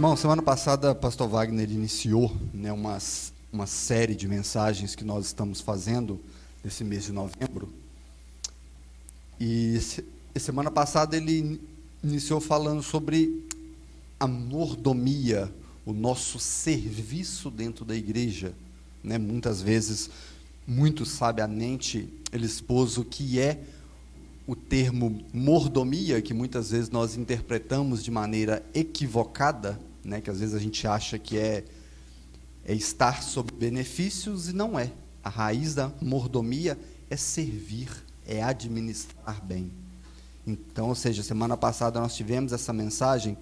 Irmão, semana passada, pastor Wagner iniciou, né, uma série de mensagens que nós estamos fazendo nesse mês de novembro. E semana passada ele iniciou falando sobre a mordomia, o nosso serviço dentro da igreja, né? Muitas vezes, muito sabiamente, ele expôs o que é o termo mordomia, que muitas vezes nós interpretamos de maneira equivocada, né? Que às vezes a gente acha que é estar sob benefícios, e não é. A raiz da mordomia é servir, é administrar bem. Então, ou seja, semana passada nós tivemos essa mensagem,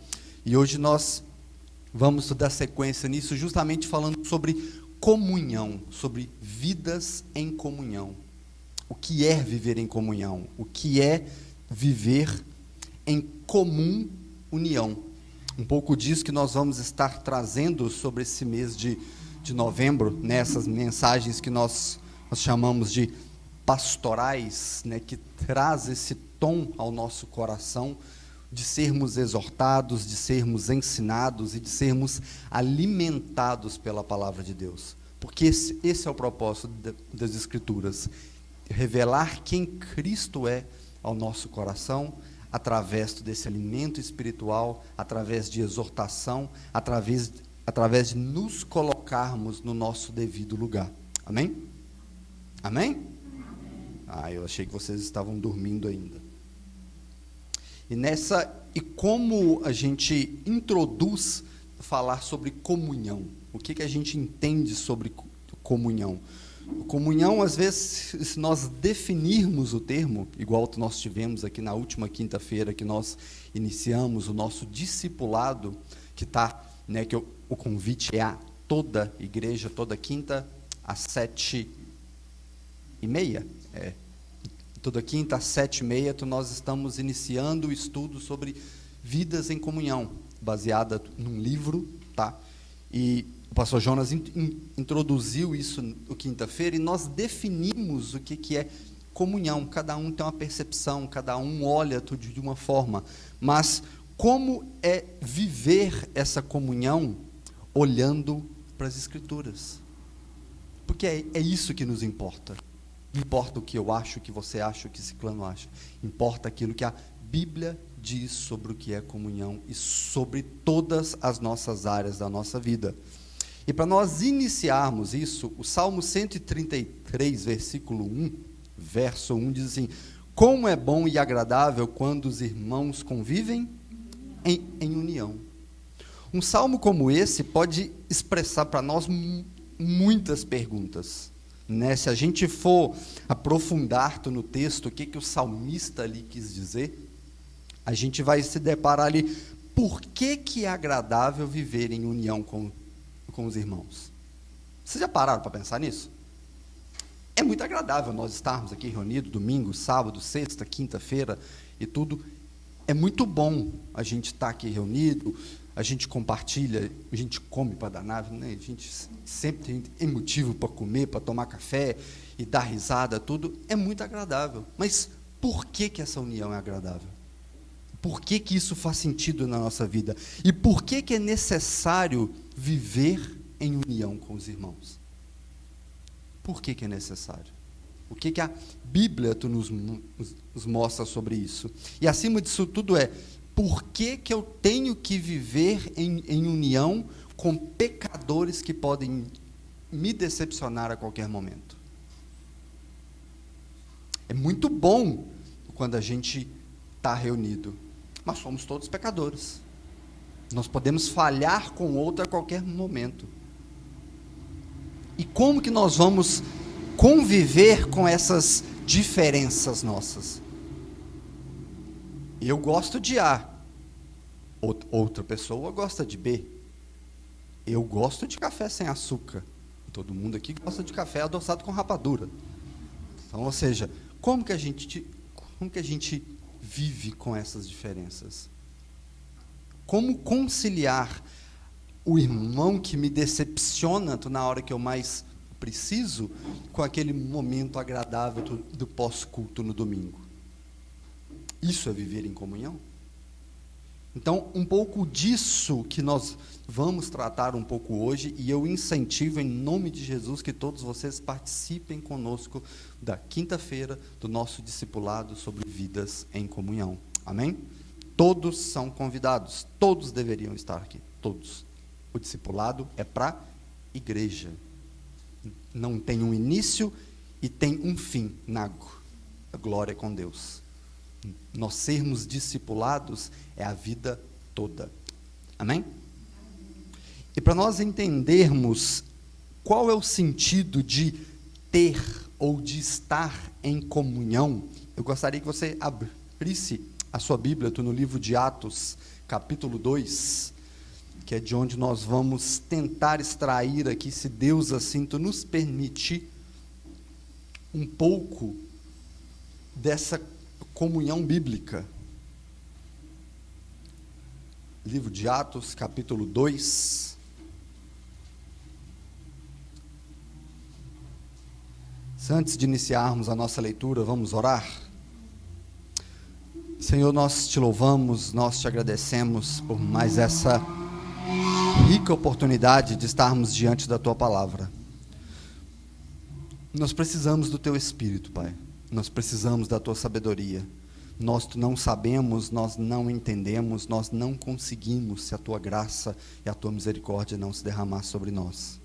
e hoje nós vamos dar sequência nisso, justamente falando sobre comunhão, sobre vidas em comunhão. O que é viver em comunhão? O que é viver em comum união? Um pouco disso que nós vamos estar trazendo sobre esse mês de novembro, nessas mensagens que nós chamamos de pastorais, né, que traz esse tom ao nosso coração, de sermos exortados, de sermos ensinados e de sermos alimentados pela palavra de Deus. Porque esse é o propósito das Escrituras, revelar quem Cristo é ao nosso coração, através desse alimento espiritual, através de exortação, através de nos colocarmos no nosso devido lugar. Amém? Amém? Eu achei que vocês estavam dormindo ainda. E como a gente introduz falar sobre comunhão? O que a gente entende sobre comunhão? Comunhão, às vezes, se nós definirmos o termo, igual nós tivemos aqui na última quinta-feira, que nós iniciamos o nosso discipulado, que o convite é a toda igreja, toda quinta, às 7h30, toda quinta às 7h30, nós estamos iniciando o estudo sobre vidas em comunhão, baseada num livro, tá? E o pastor Jonas introduziu isso na quinta-feira, e nós definimos o que é comunhão. Cada um tem uma percepção, cada um olha tudo de uma forma, mas como é viver essa comunhão olhando para as Escrituras? Porque é isso que nos importa. Não importa o que eu acho, o que você acha, o que Ciclano acha. Importa aquilo que a Bíblia diz sobre o que é comunhão e sobre todas as nossas áreas da nossa vida. E para nós iniciarmos isso, o Salmo 133, versículo 1, verso 1, diz assim: como é bom e agradável quando os irmãos convivem em união. Um salmo como esse pode expressar para nós muitas perguntas, né? Se a gente for aprofundar no texto, o que o salmista ali quis dizer, a gente vai se deparar ali, por que é agradável viver em união com os irmãos? Vocês já pararam para pensar nisso? É muito agradável nós estarmos aqui reunidos, domingo, sábado, sexta, quinta-feira e tudo. É muito bom a gente estar aqui reunido, a gente compartilha, a gente come para danar, né? A gente sempre tem motivo para comer, para tomar café e dar risada, tudo. É muito agradável. Mas por que essa união é agradável? Por que isso faz sentido na nossa vida? E por que é necessário viver em união com os irmãos? Por que é necessário? O que a Bíblia nos mostra sobre isso? E acima disso tudo por que eu tenho que viver em união com pecadores que podem me decepcionar a qualquer momento? É muito bom quando a gente está reunido, mas somos todos pecadores. Nós podemos falhar com outro a qualquer momento. E como que nós vamos conviver com essas diferenças nossas? Eu gosto de A, outra pessoa gosta de B. Eu gosto de café sem açúcar. Todo mundo aqui gosta de café adoçado com rapadura. Então, ou seja, como que a gente vive com essas diferenças? Como conciliar o irmão que me decepciona na hora que eu mais preciso, com aquele momento agradável do pós-culto no domingo? Isso é viver em comunhão? Então, um pouco disso que nós vamos tratar um pouco hoje, e eu incentivo em nome de Jesus que todos vocês participem conosco da quinta-feira do nosso discipulado sobre vidas em comunhão. Amém? Todos são convidados, todos deveriam estar aqui, todos. O discipulado é para igreja. Não tem um início e tem um fim, nago. A glória é com Deus. Nós sermos discipulados é a vida toda. Amém? E para nós entendermos qual é o sentido de ter ou de estar em comunhão, eu gostaria que você abrisse a sua Bíblia no livro de Atos, capítulo 2, que é de onde nós vamos tentar extrair aqui, se Deus assim nos permitir, um pouco dessa comunhão bíblica. Livro de Atos, capítulo 2. Antes de iniciarmos a nossa leitura, vamos orar? Senhor, nós te louvamos, nós te agradecemos por mais essa rica oportunidade de estarmos diante da tua palavra. Nós precisamos do teu Espírito, Pai. Nós precisamos da tua sabedoria. Nós não sabemos, nós não entendemos, nós não conseguimos se a tua graça e a tua misericórdia não se derramar sobre nós.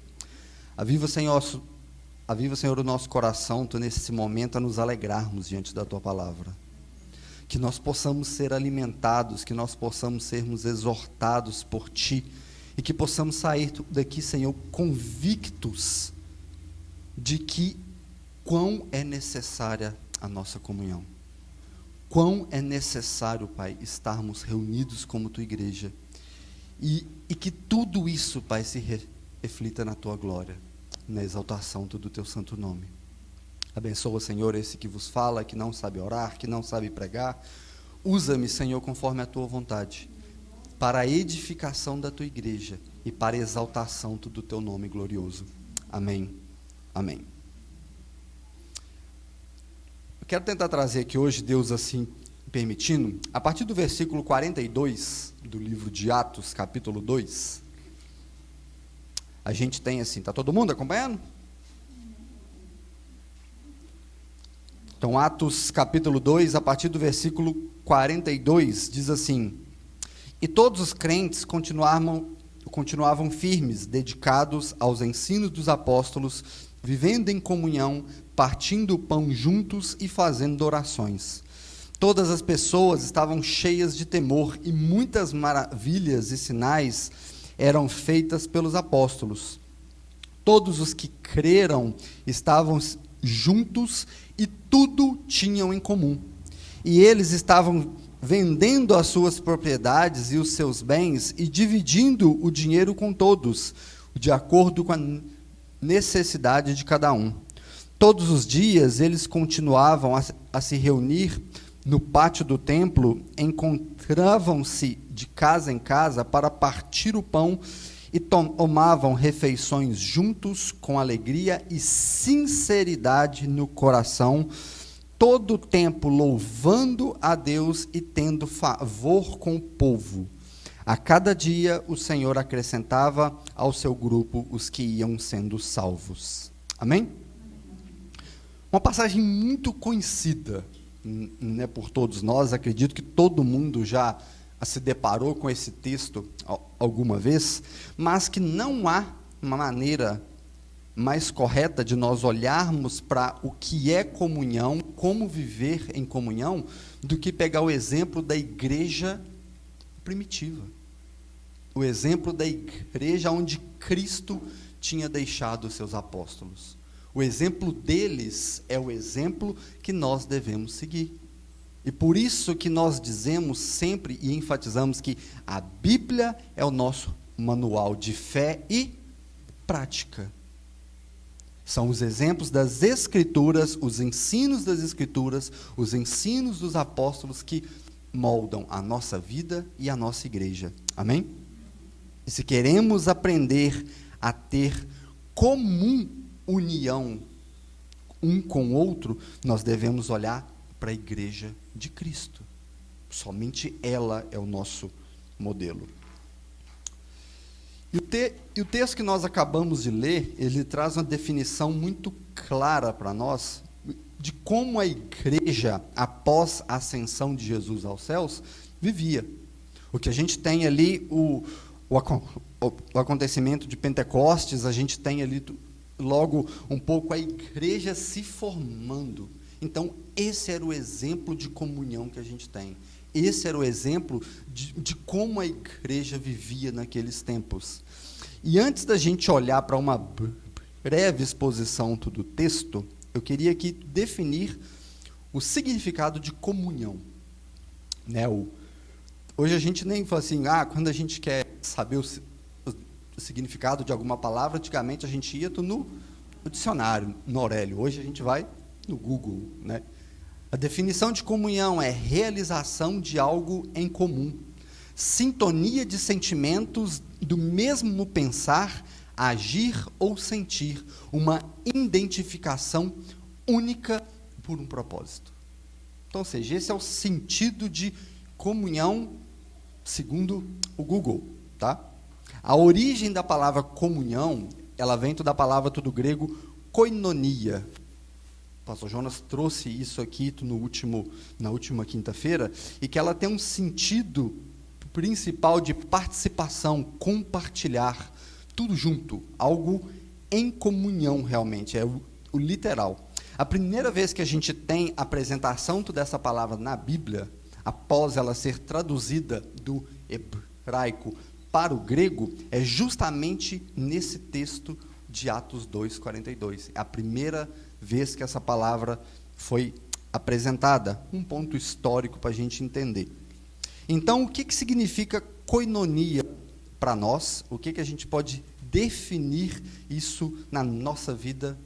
Aviva, Senhor, o nosso coração, nesse momento, a nos alegrarmos diante da tua palavra. Que nós possamos ser alimentados, que nós possamos sermos exortados por ti, e que possamos sair daqui, Senhor, convictos de que quão é necessária a nossa comunhão. Quão é necessário, Pai, estarmos reunidos como tua igreja, e que tudo isso, Pai, se reflita na tua glória, na exaltação do teu santo nome. Abençoa, Senhor, esse que vos fala, que não sabe orar, que não sabe pregar. Usa-me, Senhor, conforme a tua vontade, para a edificação da tua igreja e para a exaltação do teu nome glorioso. Amém. Amém. Eu quero tentar trazer aqui hoje, Deus assim permitindo, a partir do versículo 42 do livro de Atos, capítulo 2, a gente tem assim, está todo mundo acompanhando? Então, Atos capítulo 2, a partir do versículo 42, diz assim: E todos os crentes continuavam firmes, dedicados aos ensinos dos apóstolos, vivendo em comunhão, partindo o pão juntos e fazendo orações. Todas as pessoas estavam cheias de temor, e muitas maravilhas e sinais eram feitas pelos apóstolos. Todos os que creram estavam juntos e tudo tinham em comum. E eles estavam vendendo as suas propriedades e os seus bens e dividindo o dinheiro com todos, de acordo com a necessidade de cada um. Todos os dias eles continuavam a se reunir no pátio do templo, encontravam-se de casa em casa para partir o pão e tomavam refeições juntos com alegria e sinceridade no coração, todo o tempo louvando a Deus e tendo favor com o povo. A cada dia o Senhor acrescentava ao seu grupo os que iam sendo salvos. Amém? Uma passagem muito conhecida, né, por todos nós. Acredito que todo mundo já se deparou com esse texto alguma vez, mas que não há uma maneira mais correta de nós olharmos para o que é comunhão, como viver em comunhão, do que pegar o exemplo da igreja primitiva. O exemplo da igreja onde Cristo tinha deixado os seus apóstolos. O exemplo deles é o exemplo que nós devemos seguir. E por isso que nós dizemos sempre e enfatizamos que a Bíblia é o nosso manual de fé e prática. São os exemplos das Escrituras, os ensinos das Escrituras, os ensinos dos apóstolos que moldam a nossa vida e a nossa igreja. Amém? E se queremos aprender a ter comum união um com o outro, nós devemos olhar para a igreja de Cristo. Somente ela é o nosso modelo. E o texto que nós acabamos de ler, ele traz uma definição muito clara para nós de como a igreja, após a ascensão de Jesus aos céus, vivia. O que a gente tem ali, o acontecimento de Pentecostes, a gente tem ali logo um pouco a igreja se formando. Então, esse era o exemplo de comunhão que a gente tem. Esse era o exemplo de como a igreja vivia naqueles tempos. E antes da gente olhar para uma breve exposição do texto, eu queria aqui definir o significado de comunhão. Né? Hoje a gente nem fala assim, quando a gente quer saber o significado de alguma palavra, antigamente a gente ia no dicionário, no Aurélio. Hoje a gente vai no Google. Né? A definição de comunhão é realização de algo em comum, sintonia de sentimentos do mesmo pensar, agir ou sentir, uma identificação única por um propósito. Então, ou seja, esse é o sentido de comunhão segundo o Google, tá? A origem da palavra comunhão, ela vem da palavra do grego koinonia. O pastor Jonas trouxe isso aqui na última quinta-feira, e que ela tem um sentido principal de participação, compartilhar, tudo junto, algo em comunhão realmente, é o literal. A primeira vez que a gente tem a apresentação dessa palavra na Bíblia, após ela ser traduzida do hebraico para o grego, é justamente nesse texto de Atos 2:42. É a primeira vez que essa palavra foi apresentada. Um ponto histórico para a gente entender. Então, o que significa koinonia para nós? O que a gente pode definir isso na nossa vida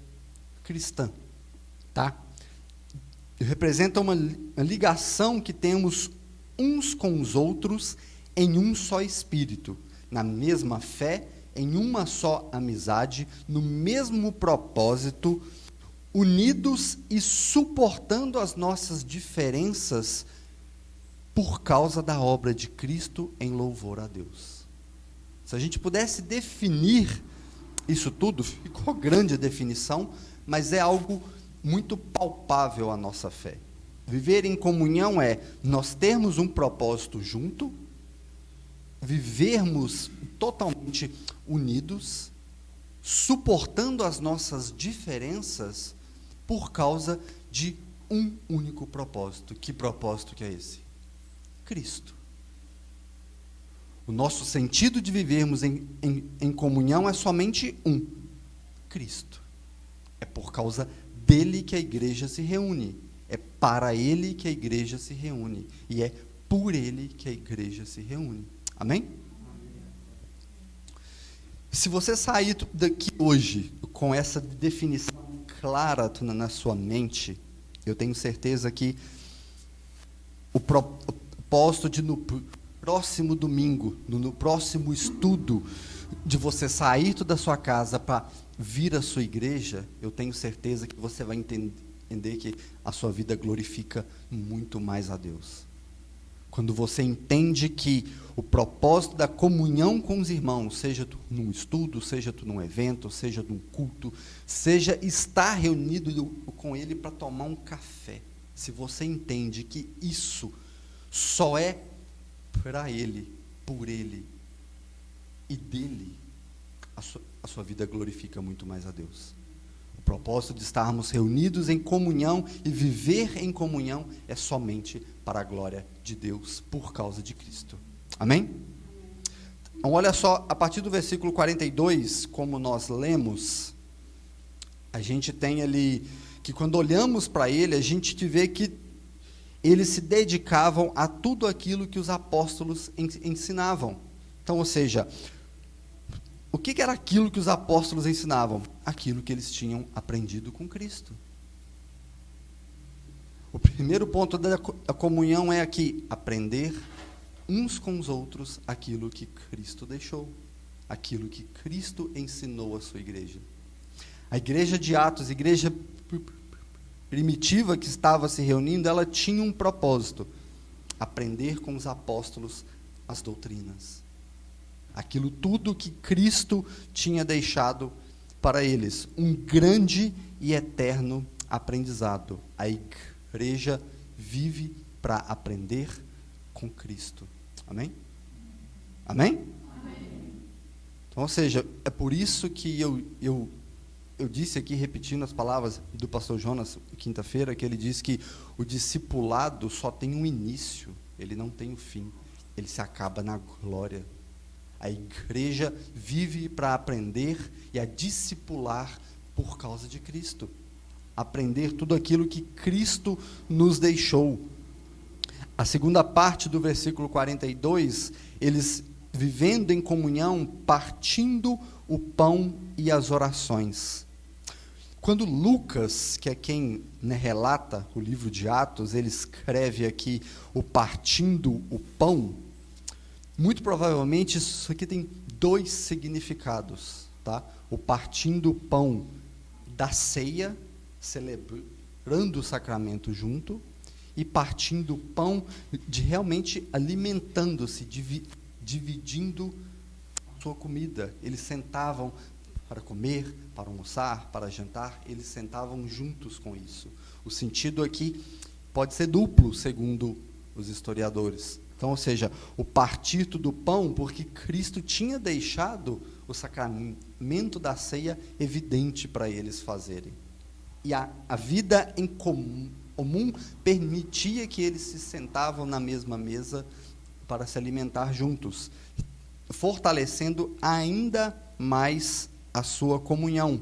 cristã? Tá? Representa uma ligação que temos uns com os outros em um só espírito, na mesma fé, em uma só amizade, no mesmo propósito, unidos e suportando as nossas diferenças por causa da obra de Cristo em louvor a Deus. Se a gente pudesse definir isso tudo, ficou grande a definição, mas é algo muito palpável à nossa fé. Viver em comunhão é nós termos um propósito junto, vivermos totalmente unidos, suportando as nossas diferenças por causa de um único propósito. Que propósito que é esse? Cristo. O nosso sentido de vivermos em comunhão é somente um: Cristo. É por causa dele que a igreja se reúne. É para ele que a igreja se reúne. E é por ele que a igreja se reúne. Amém? Se você sair daqui hoje com essa definição clara na sua mente, eu tenho certeza que o propósito de no próximo domingo, no próximo estudo, de você sair da sua casa para vir à sua igreja, eu tenho certeza que você vai entender que a sua vida glorifica muito mais a Deus. Quando você entende que o propósito da comunhão com os irmãos, seja tu num estudo, seja tu num evento, seja num culto, seja estar reunido com ele para tomar um café, se você entende que isso só é para ele, por ele e dele, a sua vida glorifica muito mais a Deus. O propósito de estarmos reunidos em comunhão e viver em comunhão é somente para a glória de Deus, por causa de Cristo. Amém? Então, olha só, a partir do versículo 42, como nós lemos, a gente tem ali, que quando olhamos para ele, a gente vê que eles se dedicavam a tudo aquilo que os apóstolos ensinavam. Então, ou seja, o que era aquilo que os apóstolos ensinavam? Aquilo que eles tinham aprendido com Cristo. O primeiro ponto da comunhão é aqui, aprender uns com os outros aquilo que Cristo deixou, aquilo que Cristo ensinou à sua igreja. A igreja de Atos, a igreja primitiva que estava se reunindo, ela tinha um propósito: aprender com os apóstolos as doutrinas. Aquilo tudo que Cristo tinha deixado para eles. Um grande e eterno aprendizado. A igreja vive para aprender com Cristo. Amém? Amém? Amém. Então, ou seja, é por isso que eu disse aqui, repetindo as palavras do pastor Jonas, quinta-feira, que ele diz que o discipulado só tem um início, ele não tem um fim, ele se acaba na glória. A igreja vive para aprender e a discipular por causa de Cristo. Aprender tudo aquilo que Cristo nos deixou. A segunda parte do versículo 42, eles vivendo em comunhão, partindo o pão e as orações. Quando Lucas, que é quem relata o livro de Atos, ele escreve aqui o partindo o pão, muito provavelmente isso aqui tem dois significados, tá? O partindo o pão da ceia, celebrando o sacramento junto, e partindo o pão de realmente alimentando-se, dividindo a sua comida. Eles sentavam para comer, para almoçar, para jantar, eles sentavam juntos com isso. O sentido aqui pode ser duplo, segundo os historiadores. Então, ou seja, o partir do pão, porque Cristo tinha deixado o sacramento da ceia evidente para eles fazerem. E a vida em comum permitia que eles se sentavam na mesma mesa para se alimentar juntos, fortalecendo ainda mais a sua comunhão.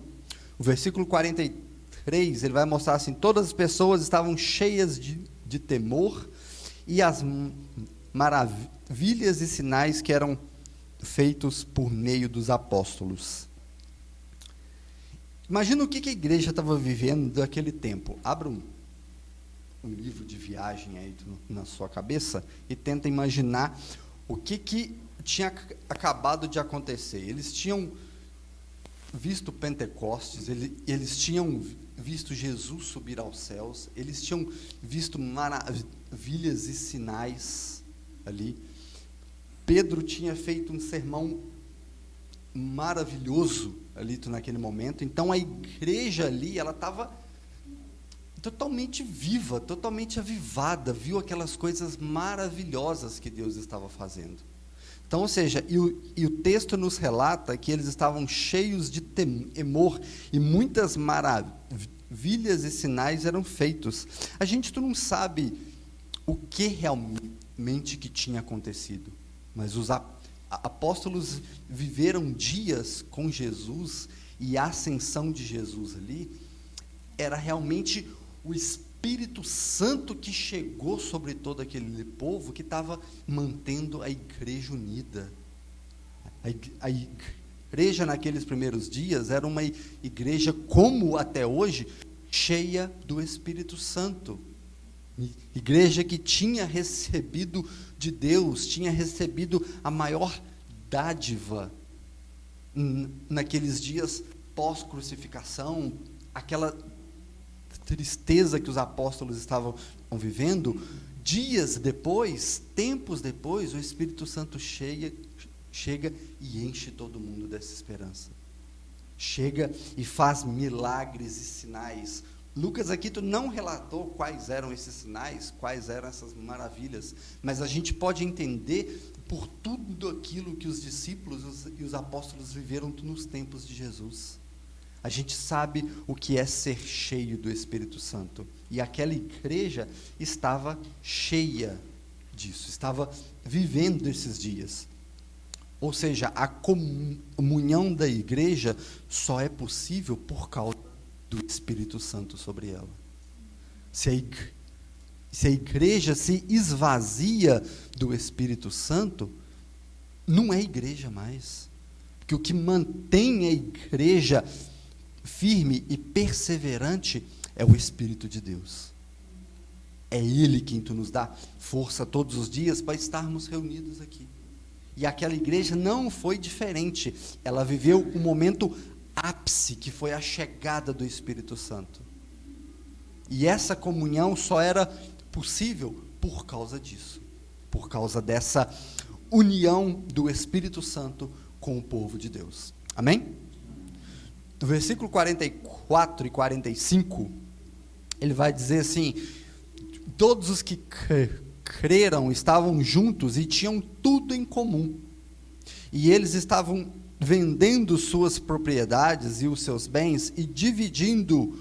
O versículo 43, ele vai mostrar assim, todas as pessoas estavam cheias de temor, e as maravilhas e sinais que eram feitos por meio dos apóstolos. Imagina o que a igreja estava vivendo naquele tempo. Abra um livro de viagem aí na sua cabeça e tenta imaginar o que tinha acabado de acontecer. Eles tinham visto Pentecostes, eles tinham visto Jesus subir aos céus, eles tinham visto maravilhas e sinais ali. Pedro tinha feito um sermão maravilhoso ali naquele momento. Então a igreja ali, ela estava totalmente viva, totalmente avivada, viu aquelas coisas maravilhosas que Deus estava fazendo. Então, ou seja, e o texto nos relata que eles estavam cheios de temor e muitas maravilhas e sinais eram feitos. A gente não sabe o que realmente que tinha acontecido, mas os apóstolos viveram dias com Jesus, e a ascensão de Jesus ali era realmente o Espírito Santo que chegou sobre todo aquele povo que estava mantendo a igreja unida. A igreja naqueles primeiros dias era uma igreja, como até hoje, cheia do Espírito Santo. Igreja que tinha recebido de Deus, tinha recebido a maior dádiva naqueles dias pós-crucificação, aquela tristeza que os apóstolos estavam vivendo. Dias depois, tempos depois, o Espírito Santo chega e enche todo mundo dessa esperança. Chega e faz milagres e sinais. Lucas aqui não relatou quais eram esses sinais, quais eram essas maravilhas, mas a gente pode entender por tudo aquilo que os discípulos e os apóstolos viveram nos tempos de Jesus. A gente sabe o que é ser cheio do Espírito Santo, e aquela igreja estava cheia disso, estava vivendo esses dias. Ou seja, a comunhão da igreja só é possível por causa do Espírito Santo sobre ela. Se a igreja se esvazia do Espírito Santo, não é igreja mais. Porque o que mantém a igreja firme e perseverante é o Espírito de Deus. É Ele quem nos dá força todos os dias para estarmos reunidos aqui. E aquela igreja não foi diferente. Ela viveu um momento ápice, que foi a chegada do Espírito Santo. E essa comunhão só era possível por causa disso, por causa dessa união do Espírito Santo com o povo de Deus. Amém? No versículo 44 e 45, ele vai dizer assim: todos os que creram estavam juntos e tinham tudo em comum. E eles estavam vendendo suas propriedades e os seus bens e dividindo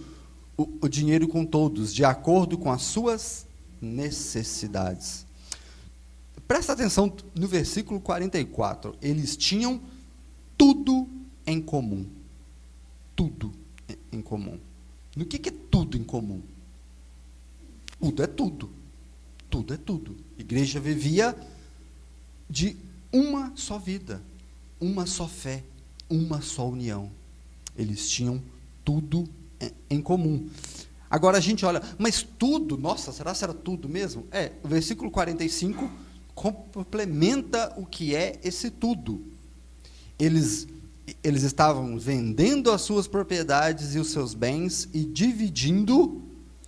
o dinheiro com todos, de acordo com as suas necessidades. Presta atenção no versículo 44. Eles tinham tudo em comum. Tudo em comum. No que é tudo em comum? Tudo é tudo. Tudo é tudo. A igreja vivia de uma só vida, uma só fé, uma só união. Eles tinham tudo em comum. Agora a gente olha, mas tudo, nossa, será que era tudo mesmo? O versículo 45 complementa o que é esse tudo. Eles estavam vendendo as suas propriedades e os seus bens e dividindo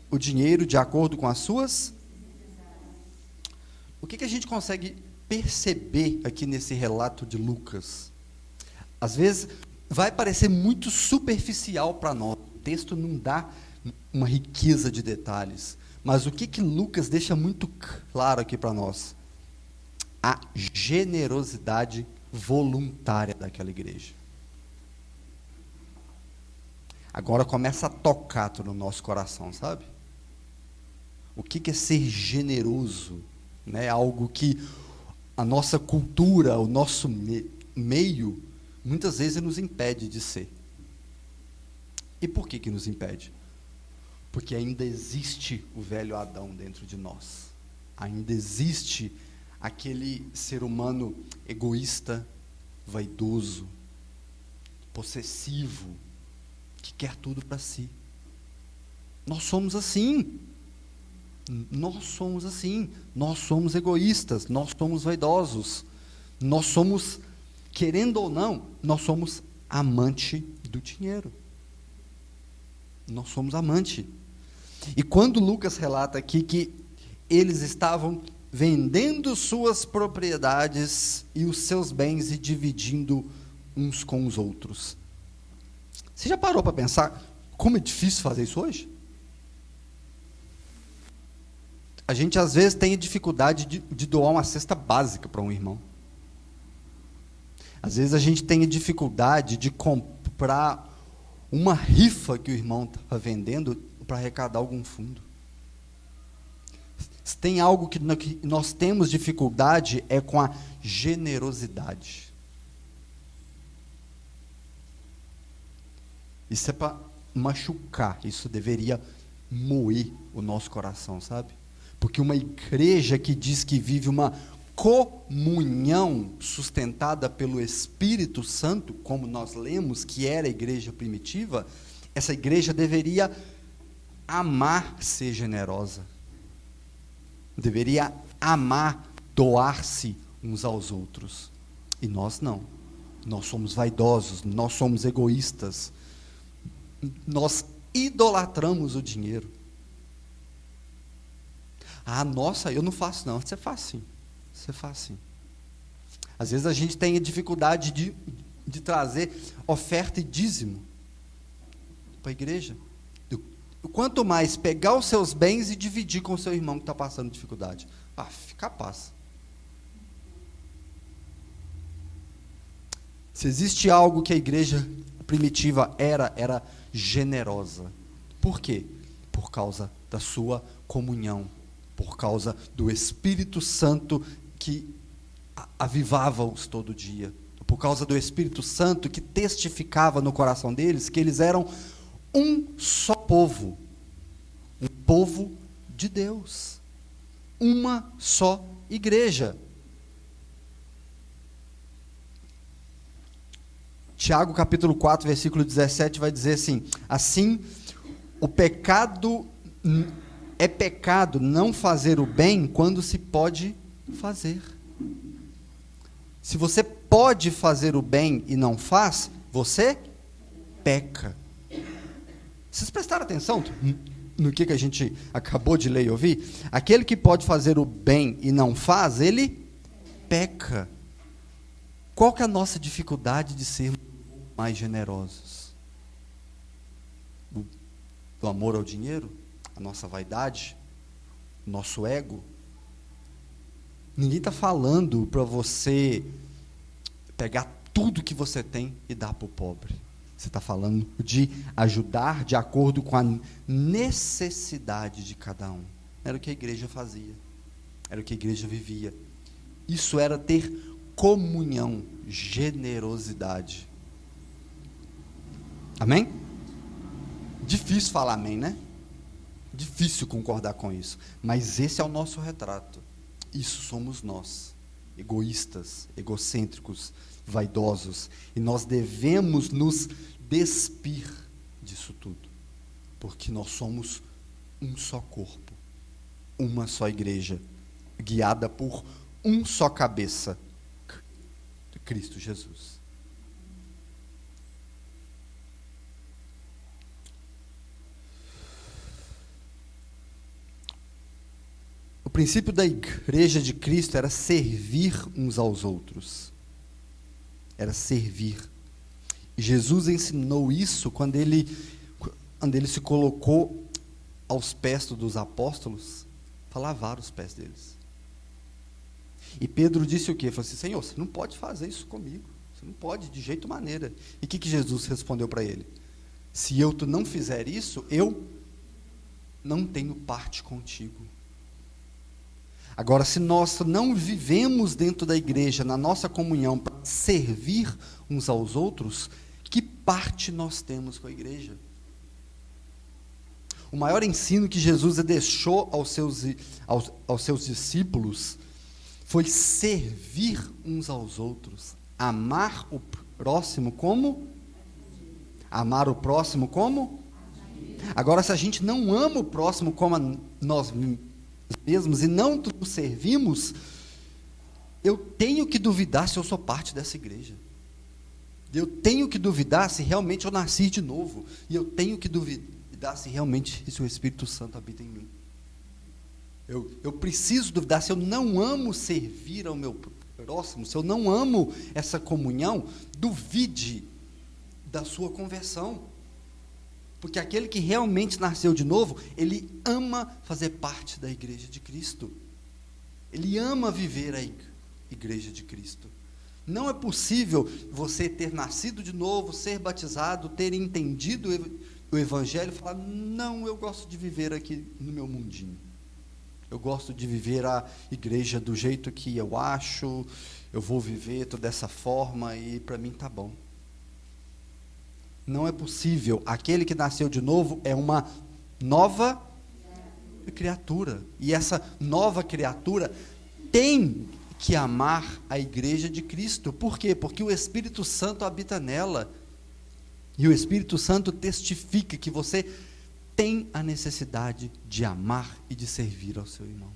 o dinheiro de acordo com as suas. O que a gente consegue perceber aqui nesse relato de Lucas? Às vezes vai parecer muito superficial para nós. O texto não dá uma riqueza de detalhes. Mas o que Lucas deixa muito claro aqui para nós? A generosidade voluntária daquela igreja. Agora começa a tocar no nosso coração, sabe? O que é ser generoso? Né? Algo que a nossa cultura, o nosso meio, muitas vezes nos impede de ser. E por que nos impede? Porque ainda existe o velho Adão dentro de nós. Ainda existe aquele ser humano egoísta, vaidoso, possessivo, que quer tudo para si. Nós somos assim. Nós somos assim. Nós somos egoístas, nós somos vaidosos. Nós somos, querendo ou não, nós somos amante do dinheiro. Nós somos amante. E quando Lucas relata aqui que eles estavam vendendo suas propriedades e os seus bens e dividindo uns com os outros. Você já parou para pensar como é difícil fazer isso hoje? A gente às vezes tem dificuldade de doar uma cesta básica para um irmão. Às vezes a gente tem dificuldade de comprar uma rifa que o irmão está vendendo para arrecadar algum fundo. Se tem algo que nós temos dificuldade é com a generosidade. Isso é para machucar, isso deveria moer o nosso coração, sabe? Porque uma igreja que diz que vive uma comunhão sustentada pelo Espírito Santo, como nós lemos que era a igreja primitiva, essa igreja deveria amar ser generosa. Deveria amar doar-se uns aos outros. E nós não. Nós somos vaidosos, nós somos egoístas. Nós idolatramos o dinheiro. Ah, nossa, eu não faço não. Você faz sim. Você faz sim. Às vezes a gente tem a dificuldade de trazer oferta e dízimo para a igreja. Quanto mais pegar os seus bens e dividir com o seu irmão que está passando dificuldade. Capaz. Se existe algo que a igreja primitiva era generosa. Por quê? Por causa da sua comunhão. Por causa do Espírito Santo que avivava-os todo dia. Por causa do Espírito Santo que testificava no coração deles que eles eram um só povo, um povo de Deus, uma só igreja. Tiago capítulo 4, versículo 17 vai dizer assim: assim, o pecado é pecado não fazer o bem quando se pode fazer. Se você pode fazer o bem e não faz, você peca. Vocês prestaram atenção no que a gente acabou de ler e ouvir? Aquele que pode fazer o bem e não faz, ele peca. Qual que é a nossa dificuldade de sermos mais generosos? O amor ao dinheiro? A nossa vaidade? O nosso ego? Ninguém está falando para você pegar tudo que você tem e dar para o pobre. Você está falando de ajudar de acordo com a necessidade de cada um. Era o que a igreja fazia. Era o que a igreja vivia. Isso era ter comunhão, generosidade. Amém? Difícil falar amém, né? Difícil concordar com isso. Mas esse é o nosso retrato. Isso somos nós. Egoístas, egocêntricos, vaidosos. E nós devemos nos despir disso tudo. Porque nós somos um só corpo. Uma só igreja. Guiada por um só cabeça. Cristo Jesus. O princípio da igreja de Cristo era servir uns aos outros. Era servir. E Jesus ensinou isso quando ele se colocou aos pés dos apóstolos para lavar os pés deles. E Pedro disse o quê? Falou assim: Senhor, você não pode fazer isso comigo. Você não pode, de jeito maneira. E o que Jesus respondeu para ele? Se eu não fizer isso, eu não tenho parte contigo. Agora, se nós não vivemos dentro da igreja, na nossa comunhão, para servir uns aos outros, que parte nós temos com a igreja? O maior ensino que Jesus deixou aos seus discípulos foi servir uns aos outros, amar o próximo como? Amar o próximo como? Agora, se a gente não ama o próximo como a nós mesmos e não nos servimos, eu tenho que duvidar se eu sou parte dessa igreja. Eu tenho que duvidar se realmente eu nasci de novo. E eu tenho que duvidar se realmente o Espírito Santo habita em mim. Eu preciso duvidar. Se eu não amo servir ao meu próximo, se eu não amo essa comunhão, duvide da sua conversão. Porque aquele que realmente nasceu de novo, ele ama fazer parte da igreja de Cristo. Ele ama viver a igreja de Cristo. Não é possível você ter nascido de novo, ser batizado, ter entendido o Evangelho e falar: não, eu gosto de viver aqui no meu mundinho. Eu gosto de viver a igreja do jeito que eu acho, eu vou viver toda dessa forma e para mim tá bom. Não é possível. Aquele que nasceu de novo é uma nova criatura. E essa nova criatura tem que amar a igreja de Cristo. Por quê? Porque o Espírito Santo habita nela. E o Espírito Santo testifica que você tem a necessidade de amar e de servir ao seu irmão.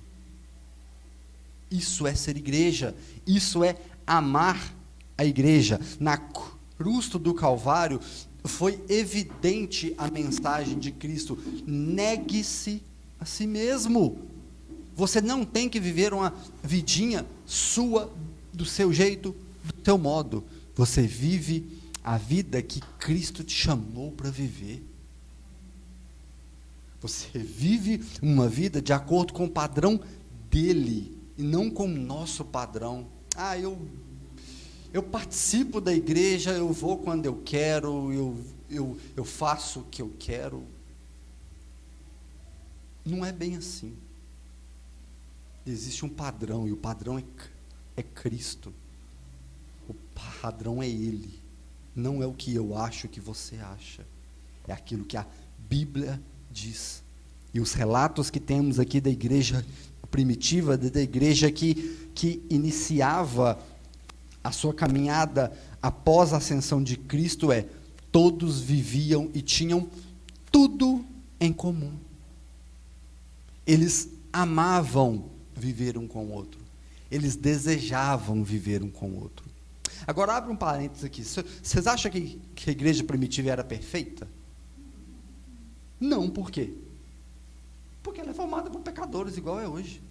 Isso é ser igreja. Isso é amar a igreja. Na cruz do Calvário, foi evidente a mensagem de Cristo: negue-se a si mesmo. Você não tem que viver uma vidinha sua, do seu jeito, do seu modo. Você vive a vida que Cristo te chamou para viver. Você vive uma vida de acordo com o padrão dele, e não com o nosso padrão. Eu participo da igreja, eu vou quando eu quero, eu faço o que eu quero. Não é bem assim. Existe um padrão, e o padrão é Cristo. O padrão é Ele. Não é o que eu acho que você acha. É aquilo que a Bíblia diz. E os relatos que temos aqui da igreja primitiva, da igreja que iniciava a sua caminhada após a ascensão de Cristo, todos viviam e tinham tudo em comum. Eles amavam viver um com o outro. Eles desejavam viver um com o outro. Agora, abre um parênteses aqui. Vocês acham que a igreja primitiva era perfeita? Não, por quê? Porque ela é formada por pecadores, igual é hoje.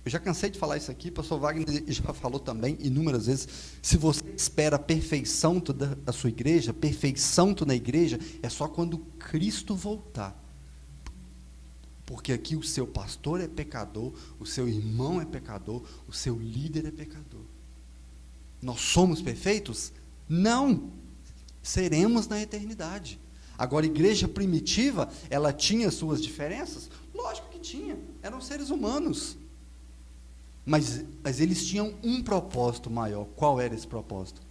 Eu já cansei de falar isso aqui, o pastor Wagner já falou também inúmeras vezes. Se você espera perfeição da sua igreja, perfeição na igreja, é só quando Cristo voltar. Porque aqui o seu pastor é pecador, o seu irmão é pecador, o seu líder é pecador. Nós somos perfeitos? Não. Seremos na eternidade. Agora, a igreja primitiva, ela tinha suas diferenças? Lógico que tinha. Eram seres humanos. Mas eles tinham um propósito maior. Qual era esse propósito?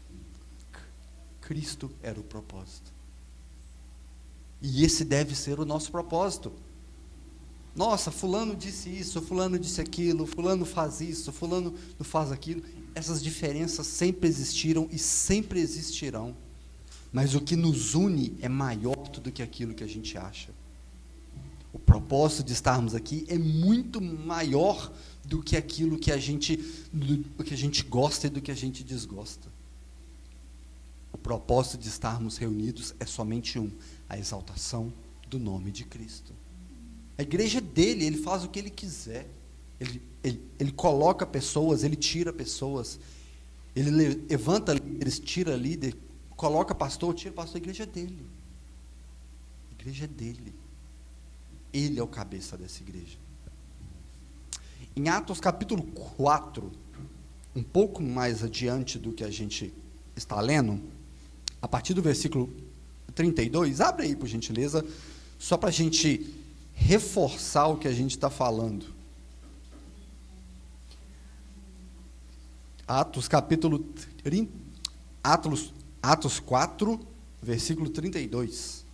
Cristo era o propósito. E esse deve ser o nosso propósito. Nossa, fulano disse isso, fulano disse aquilo, fulano faz isso, fulano não faz aquilo. Essas diferenças sempre existiram e sempre existirão. Mas o que nos une é maior do que aquilo que a gente acha. O propósito de estarmos aqui é muito maior do que aquilo que a gente gosta e do que a gente desgosta. O propósito de estarmos reunidos é somente um: a exaltação do nome de Cristo. A igreja é dele, ele faz o que ele quiser. Ele coloca pessoas, ele tira pessoas. Ele levanta líderes, tira líder, coloca pastor, tira pastor. A igreja é dele. A igreja é dele. Ele é o cabeça dessa igreja. Em Atos capítulo 4, um pouco mais adiante do que a gente está lendo, a partir do versículo 32, abre aí por gentileza, só para a gente reforçar o que a gente está falando. Atos capítulo Atos 4, versículo 32.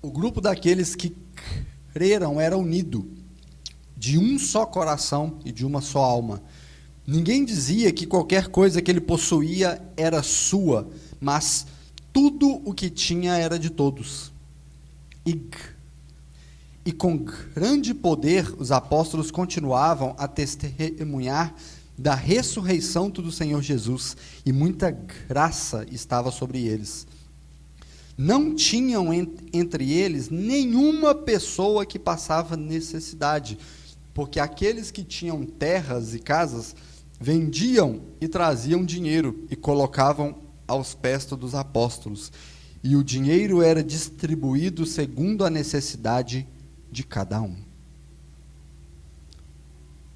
O grupo daqueles que creram era unido, de um só coração e de uma só alma. Ninguém dizia que qualquer coisa que ele possuía era sua, mas tudo o que tinha era de todos. E com grande poder os apóstolos continuavam a testemunhar da ressurreição do Senhor Jesus, e muita graça estava sobre eles. Não tinham entre eles nenhuma pessoa que passava necessidade, porque aqueles que tinham terras e casas vendiam e traziam dinheiro e colocavam aos pés dos apóstolos, e o dinheiro era distribuído segundo a necessidade de cada um.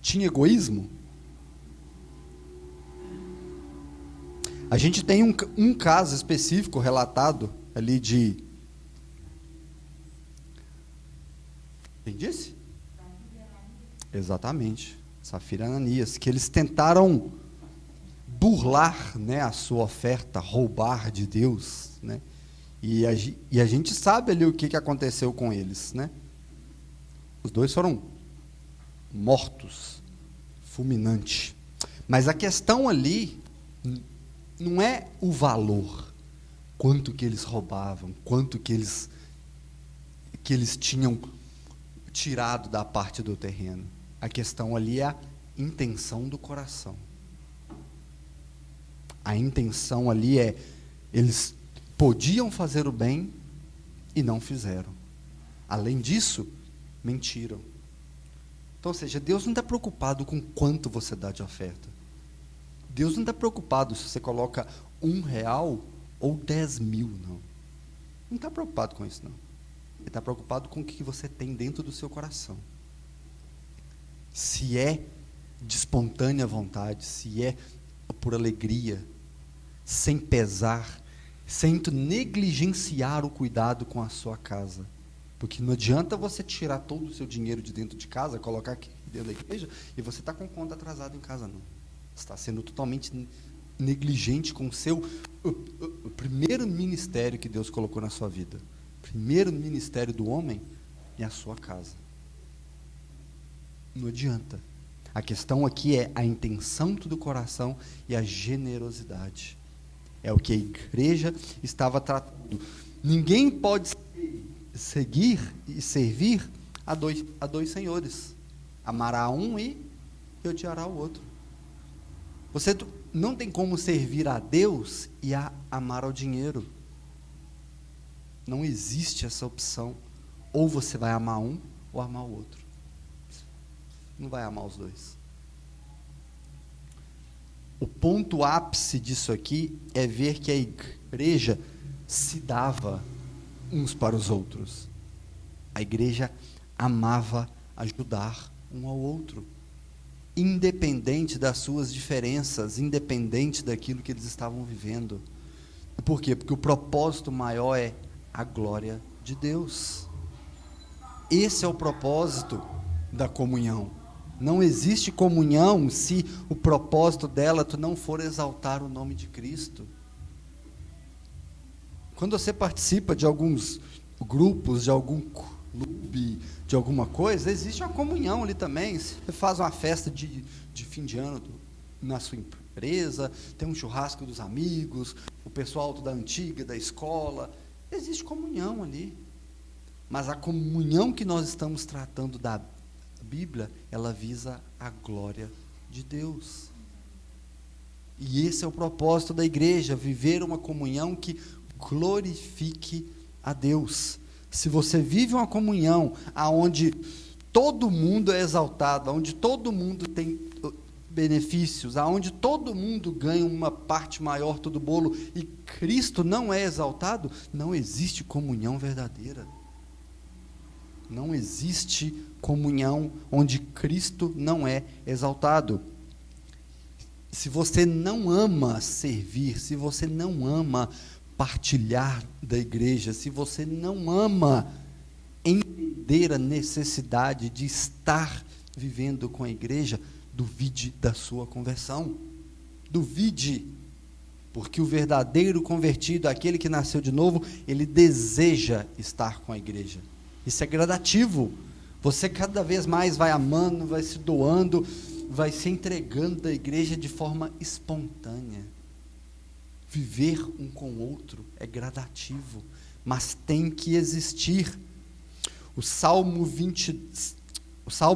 Tinha egoísmo? A gente tem um caso específico relatado ali de... Quem disse? Exatamente, Safira e Ananias, que eles tentaram burlar, né, a sua oferta, roubar de Deus, né? E a gente sabe ali o que aconteceu com eles, né? Os dois foram mortos, fulminante. Mas a questão ali não é o valor, quanto que eles roubavam, quanto que eles tinham tirado da parte do terreno. A questão ali é a intenção do coração. A intenção ali é, eles podiam fazer o bem e não fizeram. Além disso, mentiram. Então, ou seja, Deus não está preocupado com quanto você dá de oferta. Deus não está preocupado se você coloca R$1 ou 10.000, não. Não está preocupado com isso, não. Ele está preocupado com o que você tem dentro do seu coração. Se é de espontânea vontade, se é por alegria, sem pesar, sem negligenciar o cuidado com a sua casa. Porque não adianta você tirar todo o seu dinheiro de dentro de casa, colocar aqui dentro da igreja, e você está com conta atrasada em casa, não. Você está sendo totalmente negligente com o primeiro ministério que Deus colocou na sua vida. O primeiro ministério do homem é a sua casa. Não adianta. A questão aqui é a intenção do coração e a generosidade. É o que a igreja estava tratando. Ninguém pode seguir e servir a dois senhores. Amará um e e odiará o outro. Você não tem como servir a Deus e amar ao dinheiro. Não existe essa opção. Ou você vai amar um ou amar o outro. Não vai amar os dois. O ponto ápice disso aqui é ver que a igreja se dava uns para os outros. A igreja amava ajudar um ao outro, independente das suas diferenças, independente daquilo que eles estavam vivendo. Por quê? Porque o propósito maior é a glória de Deus. Esse é o propósito da comunhão. Não existe comunhão se o propósito dela tu não for exaltar o nome de Cristo. Quando você participa de alguns grupos, de algum clube, de alguma coisa, existe uma comunhão ali também. Você faz uma festa de fim de ano na sua empresa, tem um churrasco dos amigos, o pessoal da antiga, da escola, existe comunhão ali. Mas a comunhão que nós estamos tratando da Bíblia, ela visa a glória de Deus. E esse é o propósito da igreja, viver uma comunhão que glorifique a Deus. Se você vive uma comunhão onde todo mundo é exaltado, onde todo mundo tem benefícios, onde todo mundo ganha uma parte maior do bolo e Cristo não é exaltado, não existe comunhão verdadeira. Não existe comunhão onde Cristo não é exaltado. Se você não ama servir, se você não ama partilhar da igreja, se você não ama entender a necessidade de estar vivendo com a igreja, duvide da sua conversão. Duvide, porque o verdadeiro convertido, aquele que nasceu de novo, ele deseja estar com a igreja. Isso é gradativo. Você cada vez mais vai amando, vai se doando, vai se entregando da igreja de forma espontânea. Viver um com o outro é gradativo, mas tem que existir. O Salmo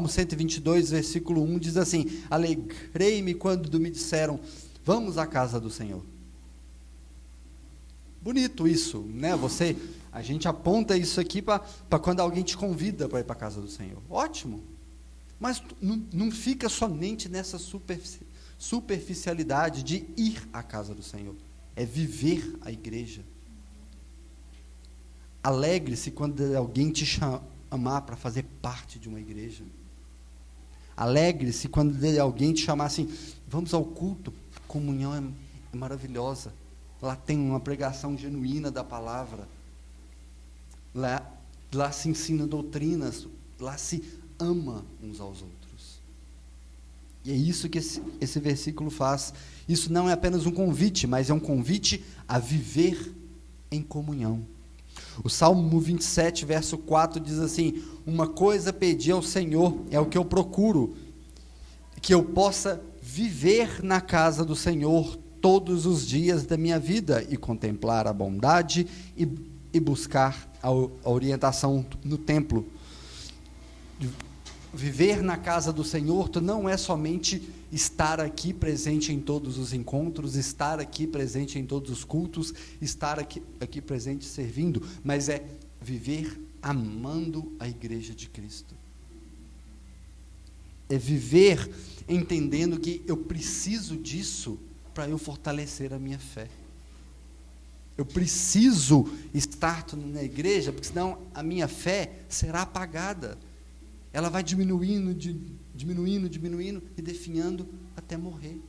122, versículo 1 diz assim: alegrei-me quando me disseram, vamos à casa do Senhor. Bonito isso, né? A gente aponta isso aqui para quando alguém te convida para ir para a casa do Senhor. Ótimo. Mas não fica somente nessa superficialidade de ir à casa do Senhor. É viver a igreja. Alegre-se quando alguém te chamar para fazer parte de uma igreja. Alegre-se quando alguém te chamar assim, vamos ao culto, comunhão é maravilhosa. Lá tem uma pregação genuína da palavra. Lá se ensina doutrinas, lá se ama uns aos outros. E é isso que esse versículo faz. Isso não é apenas um convite, mas é um convite a viver em comunhão. O Salmo 27, verso 4 diz assim: uma coisa pedi ao Senhor, é o que eu procuro, que eu possa viver na casa do Senhor todos os dias da minha vida e contemplar a bondade e buscar a orientação no templo. Viver na casa do Senhor não é somente estar aqui presente em todos os encontros, estar aqui presente em todos os cultos, estar aqui presente servindo, mas é viver amando a igreja de Cristo. É viver entendendo que eu preciso disso para eu fortalecer a minha fé. Eu preciso estar na igreja, porque senão a minha fé será apagada. Ela vai diminuindo e definhando até morrer.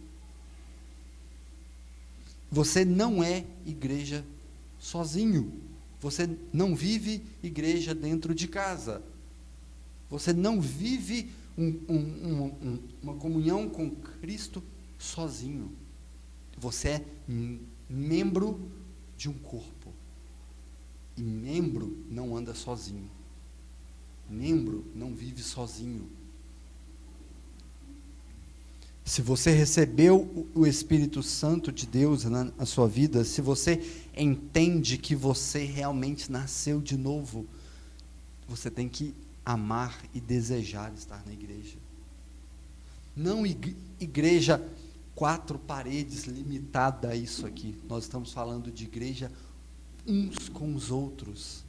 Você não é igreja sozinho. Você não vive igreja dentro de casa. Você não vive uma comunhão com Cristo sozinho. Você é membro de um corpo. E membro não anda sozinho. Membro não vive sozinho. Se você recebeu o Espírito Santo de Deus na sua vida, se você entende que você realmente nasceu de novo, você tem que amar e desejar estar na igreja. Não igreja 4 paredes, limitada a isso aqui. Nós estamos falando de igreja uns com os outros,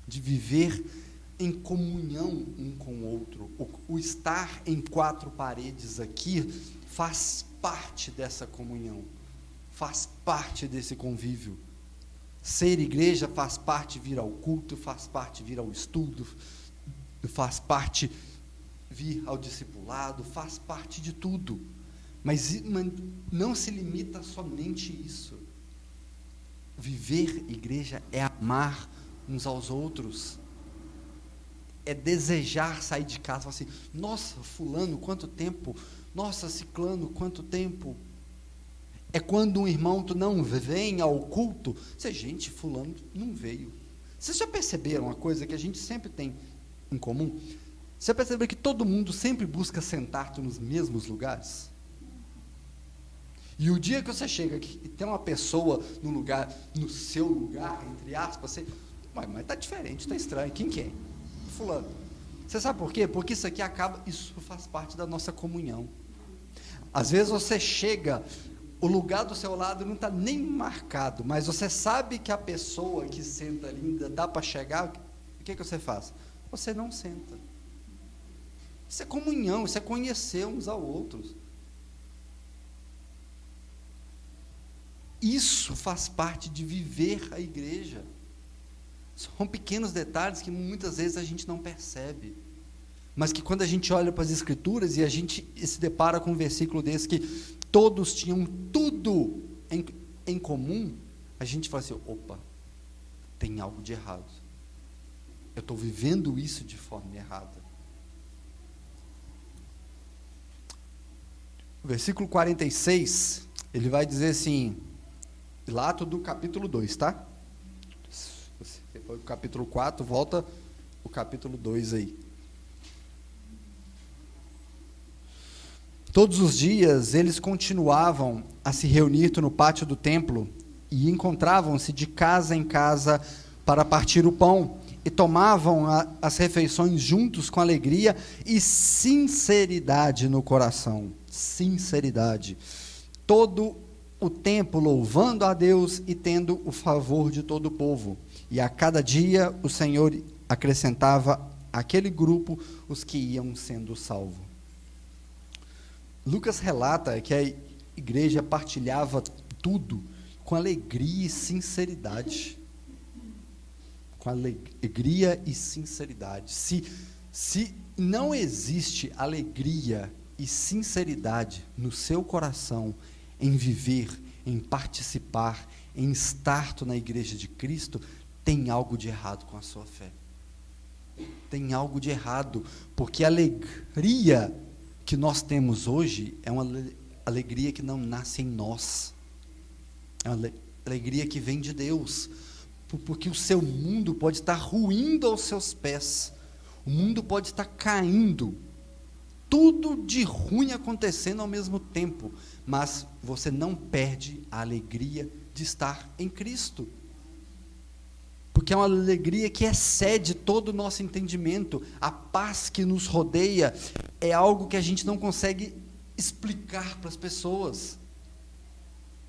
de viver em comunhão um com o outro. O estar em 4 paredes aqui faz parte dessa comunhão, faz parte desse convívio. Ser igreja faz parte vir ao culto, faz parte vir ao estudo, faz parte vir ao discipulado, faz parte de tudo. Mas não se limita somente isso. Viver igreja é amar uns aos outros, é desejar sair de casa e falar assim: nossa, fulano, quanto tempo, nossa, ciclano, quanto tempo. É quando um irmão tu não vem ao culto, você, gente, fulano não veio. Vocês já perceberam uma coisa que a gente sempre tem em comum? Você percebeu que todo mundo sempre busca sentar nos mesmos lugares? E o dia que você chega aqui e tem uma pessoa no lugar, no seu lugar, entre aspas, você, mas está diferente, está estranho, quem que é? Fulano. Você sabe por quê? Porque isso aqui isso faz parte da nossa comunhão. Às vezes você chega, o lugar do seu lado não está nem marcado, mas você sabe que a pessoa que senta ali ainda dá para chegar, o que você faz? Você não senta. Isso é comunhão, isso é conhecer uns aos outros. Isso faz parte de viver a igreja. São pequenos detalhes que muitas vezes a gente não percebe, mas que quando a gente olha para as Escrituras e a gente se depara com um versículo desse que todos tinham tudo em comum, a gente fala assim: opa, tem algo de errado, eu estou vivendo isso de forma errada. O versículo 46, ele vai dizer assim, lá do capítulo 2, tá? Você foi para o capítulo 4, volta o capítulo 2 aí. Todos os dias eles continuavam a se reunir no pátio do templo e encontravam-se de casa em casa para partir o pão e tomavam as refeições juntos com alegria e sinceridade no coração. Sinceridade. Todo o tempo louvando a Deus e tendo o favor de todo o povo. E a cada dia o Senhor acrescentava àquele grupo os que iam sendo salvos. Lucas relata que a igreja partilhava tudo com alegria e sinceridade. Com alegria e sinceridade. Se não existe alegria e sinceridade no seu coração em viver, em participar, em estar na igreja de Cristo, tem algo de errado com a sua fé. Tem algo de errado, porque a alegria que nós temos hoje é uma alegria que não nasce em nós. É uma alegria que vem de Deus, porque o seu mundo pode estar ruindo aos seus pés, o mundo pode estar caindo, tudo de ruim acontecendo ao mesmo tempo, mas você não perde a alegria de estar em Cristo, porque é uma alegria que excede todo o nosso entendimento. A paz que nos rodeia é algo que a gente não consegue explicar para as pessoas.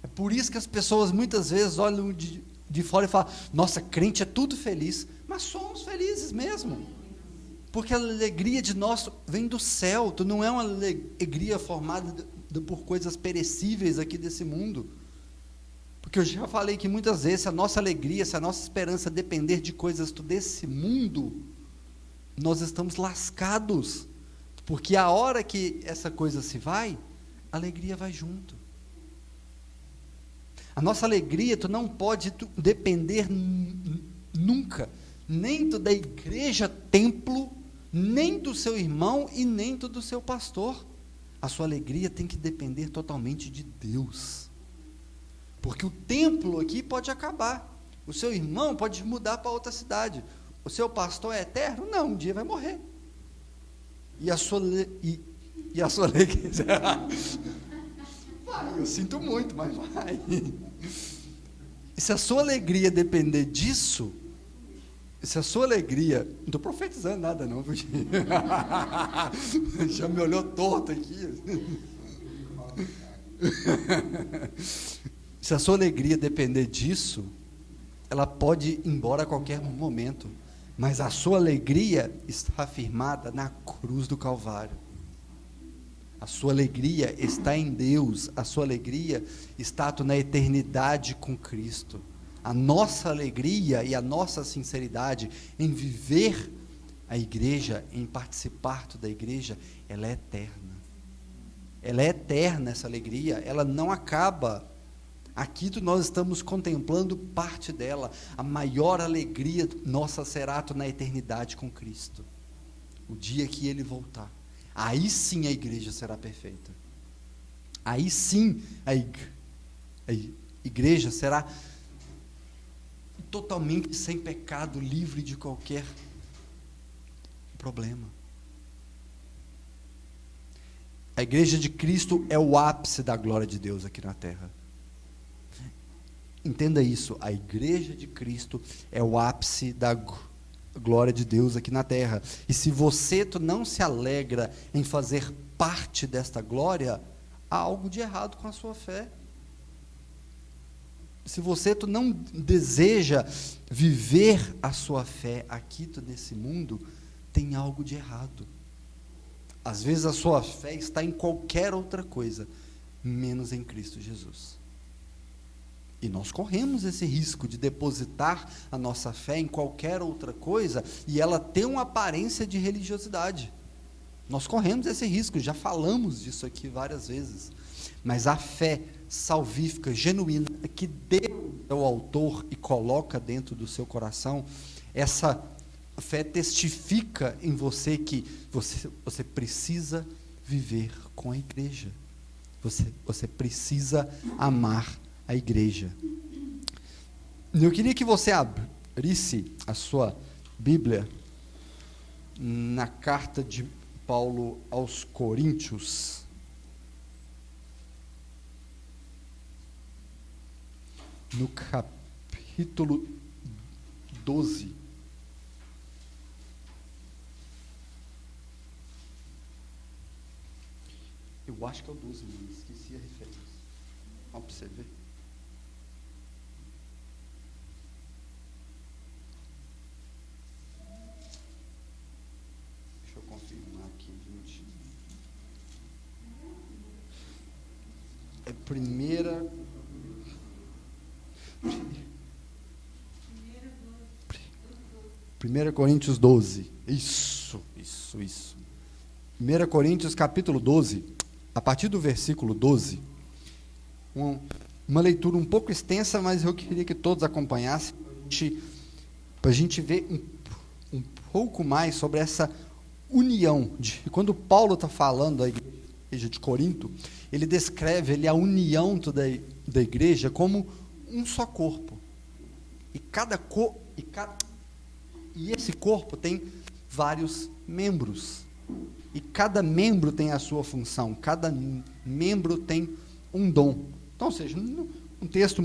É por isso que as pessoas muitas vezes olham de fora e falam: nossa, crente é tudo feliz, mas somos felizes mesmo, porque a alegria de nós vem do céu, não é uma alegria formada por coisas perecíveis aqui desse mundo. Porque eu já falei que muitas vezes, se a nossa alegria, se a nossa esperança depender de coisas desse mundo, nós estamos lascados, porque a hora que essa coisa se vai, a alegria vai junto. A nossa alegria, tu não pode depender nunca, nem da igreja templo, nem do seu irmão e nem do seu pastor. A sua alegria tem que depender totalmente de Deus, porque o templo aqui pode acabar, o seu irmão pode mudar para outra cidade, o seu pastor é eterno? Não, um dia vai morrer, e a sua alegria vai, eu sinto muito, mas vai. E se a sua alegria depender disso, Se a sua alegria... Não estou profetizando nada, não. Já me olhou torto aqui. Se a sua alegria depender disso, ela pode ir embora a qualquer momento. Mas a sua alegria está firmada na cruz do Calvário. A sua alegria está em Deus. A sua alegria está na eternidade com Cristo. A nossa alegria e a nossa sinceridade em viver a igreja, em participar da igreja, ela é eterna. Ela é eterna, essa alegria, ela não acaba. Aqui nós estamos contemplando parte dela. A maior alegria nossa será na eternidade com Cristo. O dia que Ele voltar. Aí sim a igreja será perfeita. Aí sim a igreja será totalmente sem pecado, livre de qualquer problema. A igreja de Cristo é o ápice da glória de Deus aqui na terra. Entenda isso, a igreja de Cristo é o ápice da glória de Deus aqui na terra. E se você não se alegra em fazer parte desta glória, há algo de errado com a sua fé. Se você não deseja viver a sua fé aqui nesse mundo, tem algo de errado. Às vezes a sua fé está em qualquer outra coisa, menos em Cristo Jesus. E nós corremos esse risco de depositar a nossa fé em qualquer outra coisa e ela ter uma aparência de religiosidade. Nós corremos esse risco, já falamos disso aqui várias vezes. Mas a fé salvífica, genuína, que Deus é o autor e coloca dentro do seu coração, essa fé testifica em você que você precisa viver com a igreja. Você precisa amar a igreja. Eu queria que você abrisse a sua Bíblia na carta de Paulo aos Coríntios, no capítulo 12. Eu acho que é o 12, mano. Esqueci a referência. Olha para você ver. Deixa eu confirmar aqui, gente. É Primeira Coríntios 12. Isso. 1 Coríntios capítulo 12, a partir do versículo 12, uma leitura um pouco extensa, mas eu queria que todos acompanhassem, para a gente ver um pouco mais sobre essa união. Quando Paulo está falando da igreja de Corinto, ele descreve a união da igreja como um só corpo. E esse corpo tem vários membros. E cada membro tem a sua função. Cada membro tem um dom. Então, ou seja, um texto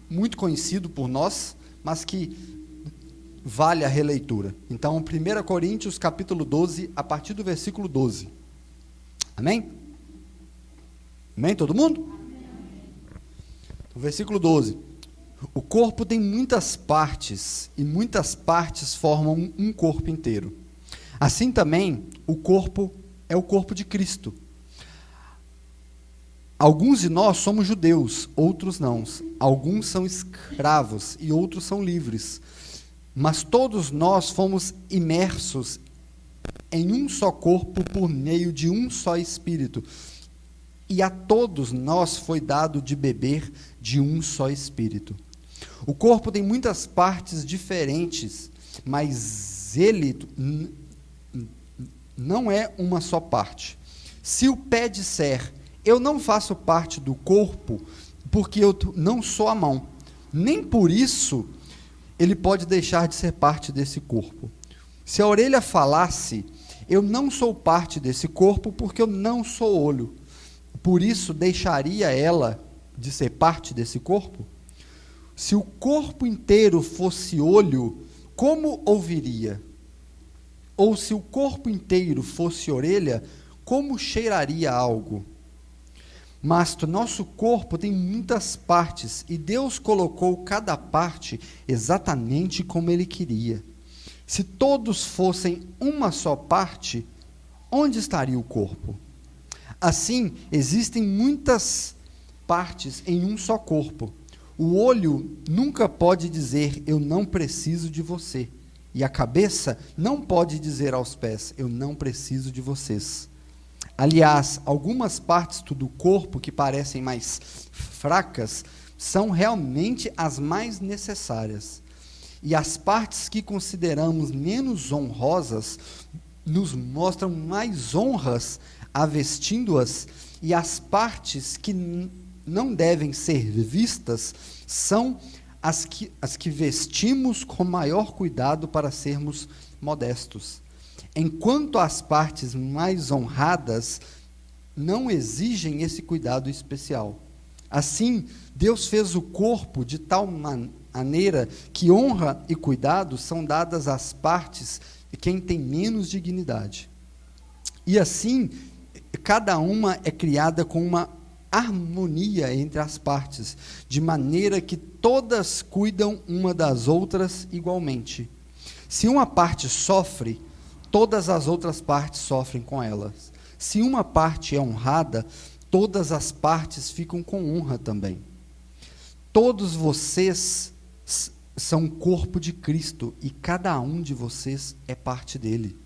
muito conhecido por nós, mas que vale a releitura. Então, 1 Coríntios capítulo 12, a partir do versículo 12. Amém? Amém, todo mundo? Amém. O versículo 12. O corpo tem muitas partes, e muitas partes formam um corpo inteiro. Assim também, o corpo é o corpo de Cristo. Alguns de nós somos judeus, outros não. Alguns são escravos e outros são livres. Mas todos nós fomos imersos em um só corpo por meio de um só Espírito. E a todos nós foi dado de beber de um só Espírito. O corpo tem muitas partes diferentes, mas ele não é uma só parte. Se o pé disser, eu não faço parte do corpo, porque eu não sou a mão, nem por isso ele pode deixar de ser parte desse corpo. Se a orelha falasse, eu não sou parte desse corpo, porque eu não sou olho, por isso deixaria ela de ser parte desse corpo? Se o corpo inteiro fosse olho, como ouviria? Ou se o corpo inteiro fosse orelha, como cheiraria algo? Mas o nosso corpo tem muitas partes, e Deus colocou cada parte exatamente como Ele queria. Se todos fossem uma só parte, onde estaria o corpo? Assim, existem muitas partes em um só corpo. O olho nunca pode dizer, eu não preciso de você. E a cabeça não pode dizer aos pés, eu não preciso de vocês. Aliás, algumas partes do corpo que parecem mais fracas são realmente as mais necessárias. E as partes que consideramos menos honrosas nos mostram mais honras vestindo-as, e as partes que não devem ser vistas são as que vestimos com maior cuidado para sermos modestos. Enquanto as partes mais honradas não exigem esse cuidado especial. Assim, Deus fez o corpo de tal maneira que honra e cuidado são dadas às partes de quem tem menos dignidade. E assim, cada uma é criada com uma harmonia entre as partes, de maneira que todas cuidam uma das outras igualmente. Se uma parte sofre, todas as outras partes sofrem com elas. Se uma parte é honrada, todas as partes ficam com honra também. Todos vocês são o corpo de Cristo e cada um de vocês é parte dele.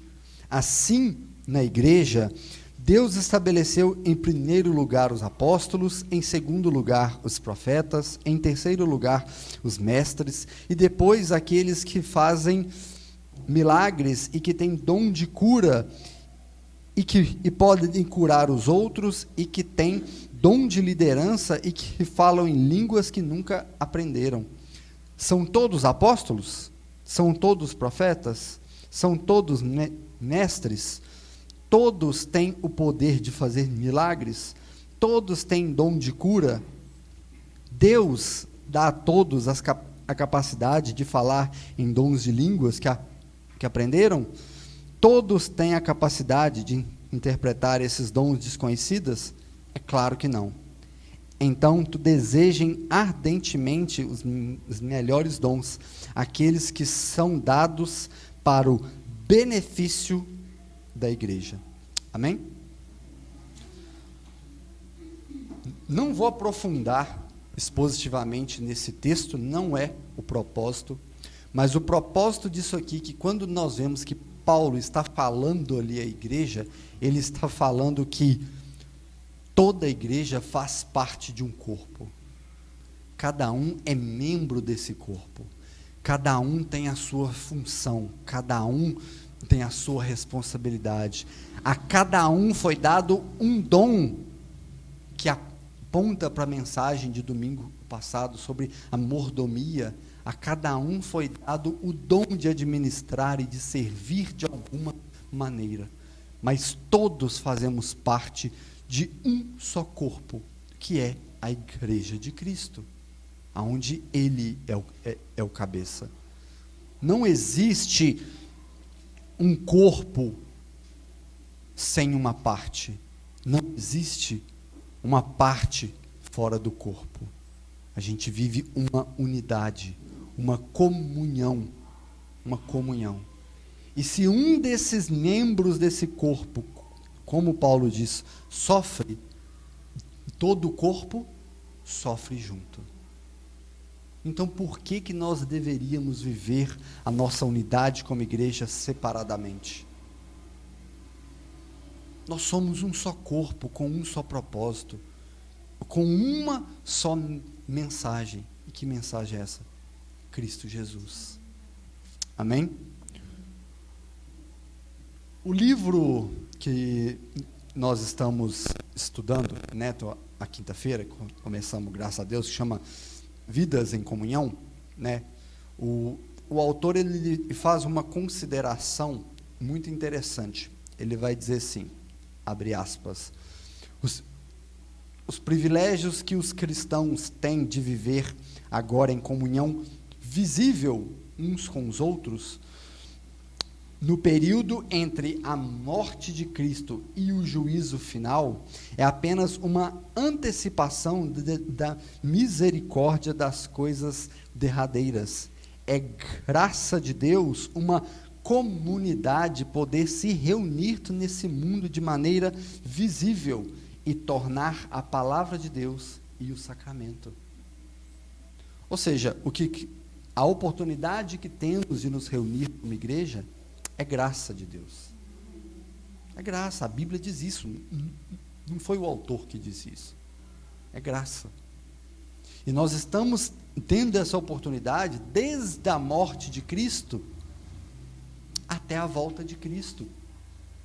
Assim, na igreja, Deus estabeleceu em primeiro lugar os apóstolos, em segundo lugar os profetas, em terceiro lugar os mestres, e depois aqueles que fazem milagres e que têm dom de cura, e podem curar os outros, e que têm dom de liderança e que falam em línguas que nunca aprenderam. São todos apóstolos? São todos profetas? São todos mestres? Todos têm o poder de fazer milagres? Todos têm dom de cura? Deus dá a todos a capacidade de falar em dons de línguas que aprenderam? Todos têm a capacidade de interpretar esses dons desconhecidos? É claro que não. Então, desejem ardentemente os melhores dons, aqueles que são dados para o benefício da igreja. Amém? Não vou aprofundar expositivamente nesse texto, não é o propósito, mas o propósito disso aqui, que quando nós vemos que Paulo está falando ali à igreja, ele está falando que toda a igreja faz parte de um corpo. Cada um é membro desse corpo. Cada um tem a sua função. Cada um tem a sua responsabilidade. A cada um foi dado um dom que aponta para a mensagem de domingo passado sobre a mordomia. A cada um foi dado o dom de administrar e de servir de alguma maneira. Mas todos fazemos parte de um só corpo, que é a igreja de Cristo, aonde Ele é o cabeça. Não existe um corpo sem uma parte. Não existe uma parte fora do corpo. A gente vive uma unidade, uma comunhão. E se um desses membros desse corpo, como Paulo diz, sofre, todo o corpo sofre junto. Então, por que nós deveríamos viver a nossa unidade como igreja separadamente? Nós somos um só corpo, com um só propósito, com uma só mensagem. E que mensagem é essa? Cristo Jesus. Amém? O livro que nós estamos estudando, a quinta-feira, começamos, graças a Deus, que chama Vidas em Comunhão, né? O autor ele faz uma consideração muito interessante. Ele vai dizer assim, abre aspas, os privilégios que os cristãos têm de viver agora em comunhão visível uns com os outros, no período entre a morte de Cristo e o juízo final, é apenas uma antecipação da misericórdia das coisas derradeiras. É graça de Deus uma comunidade poder se reunir nesse mundo de maneira visível e tornar a palavra de Deus e o sacramento. Ou seja, a oportunidade que temos de nos reunir como igreja é graça de Deus. É graça, a Bíblia diz isso. Não foi o autor que disse isso. É graça. E nós estamos tendo essa oportunidade desde a morte de Cristo até a volta de Cristo.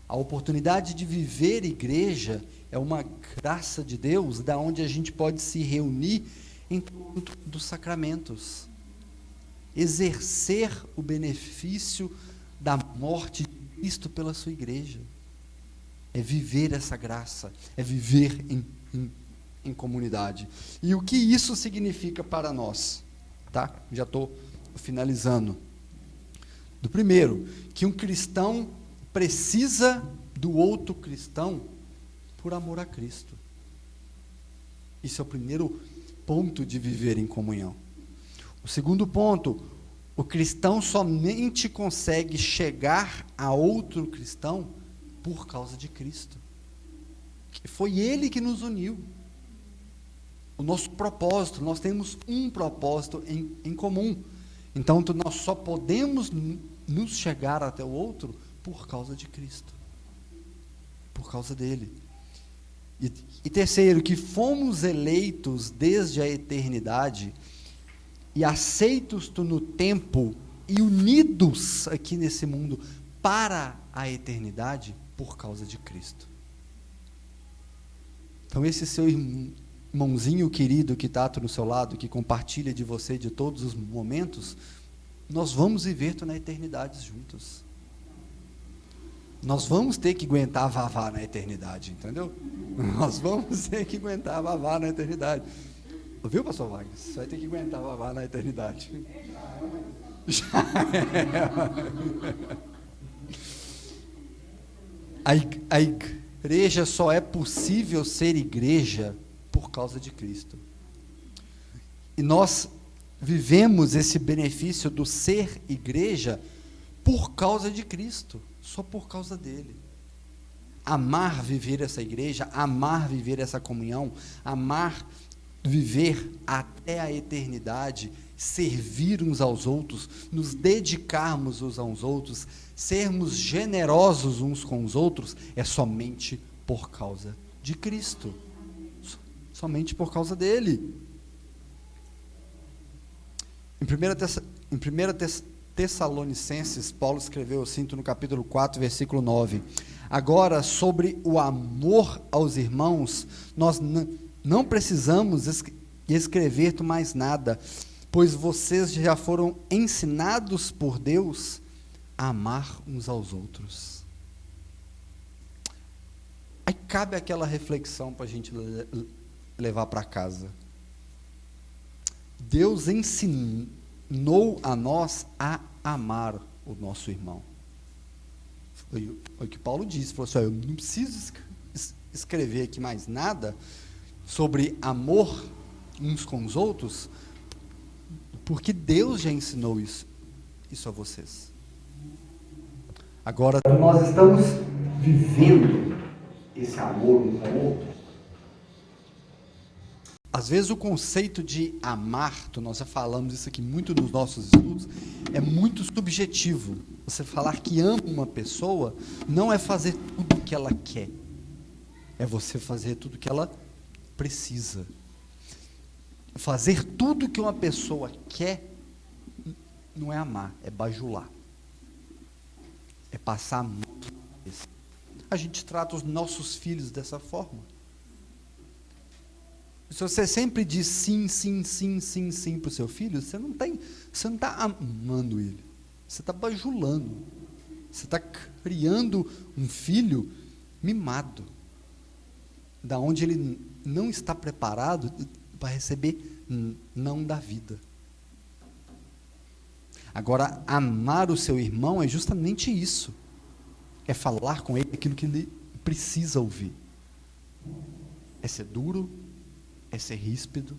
A oportunidade de viver igreja é uma graça de Deus, da onde a gente pode se reunir em torno dos sacramentos. Exercer o benefício da morte de Cristo pela sua igreja. É viver essa graça, é viver em comunidade. E o que isso significa para nós? Tá? Já estou finalizando. Do primeiro, que um cristão precisa do outro cristão por amor a Cristo. Isso é o primeiro ponto de viver em comunhão. O segundo ponto, o cristão somente consegue chegar a outro cristão por causa de Cristo. Foi Ele que nos uniu. O nosso propósito, nós temos um propósito em comum. Então, nós só podemos nos chegar até o outro por causa de Cristo. Por causa dele. E terceiro, que fomos eleitos desde a eternidade e aceitos no tempo e unidos aqui nesse mundo para a eternidade por causa de Cristo. Então esse seu irmãozinho querido que está no seu lado, que compartilha de você de todos os momentos, nós vamos viver na eternidade juntos. Nós vamos ter que aguentar vavá na eternidade, entendeu? Nós vamos ter que aguentar vavá na eternidade. Viu, pastor Wagner? Você vai ter que aguentar vavá na eternidade. Já é. A igreja só é possível ser igreja por causa de Cristo. E nós vivemos esse benefício do ser igreja por causa de Cristo, só por causa dele. Amar viver essa igreja, amar viver essa comunhão, amar viver até a eternidade, servir uns aos outros, nos dedicarmos uns aos outros, sermos generosos uns com os outros, é somente por causa de Cristo. Somente por causa dele. Em 1 Tessalonicenses, Paulo escreveu assim no capítulo 4, versículo 9. Agora, sobre o amor aos irmãos, nós não precisamos escrever mais nada, pois vocês já foram ensinados por Deus a amar uns aos outros. Aí cabe aquela reflexão para a gente levar para casa. Deus ensinou a nós a amar o nosso irmão. Foi o que Paulo disse, falou assim, eu não preciso escrever aqui mais nada sobre amor uns com os outros, porque Deus já ensinou isso a vocês. Agora, nós estamos vivendo esse amor um com o outro. Às vezes o conceito de amar, nós já falamos isso aqui muito nos nossos estudos, é muito subjetivo. Você falar que ama uma pessoa não é fazer tudo o que ela quer, é você fazer tudo o que ela precisa. Fazer tudo o que uma pessoa quer não é amar, é bajular. É passar a mão na cabeça. A gente trata os nossos filhos dessa forma. Se você sempre diz sim, sim, sim, sim, sim para o seu filho, você não está amando ele. Você está bajulando. Você está criando um filho mimado, da onde ele não está preparado para receber não da vida. Agora, amar o seu irmão é justamente isso. É falar com ele aquilo que ele precisa ouvir. É ser duro, é ser ríspido,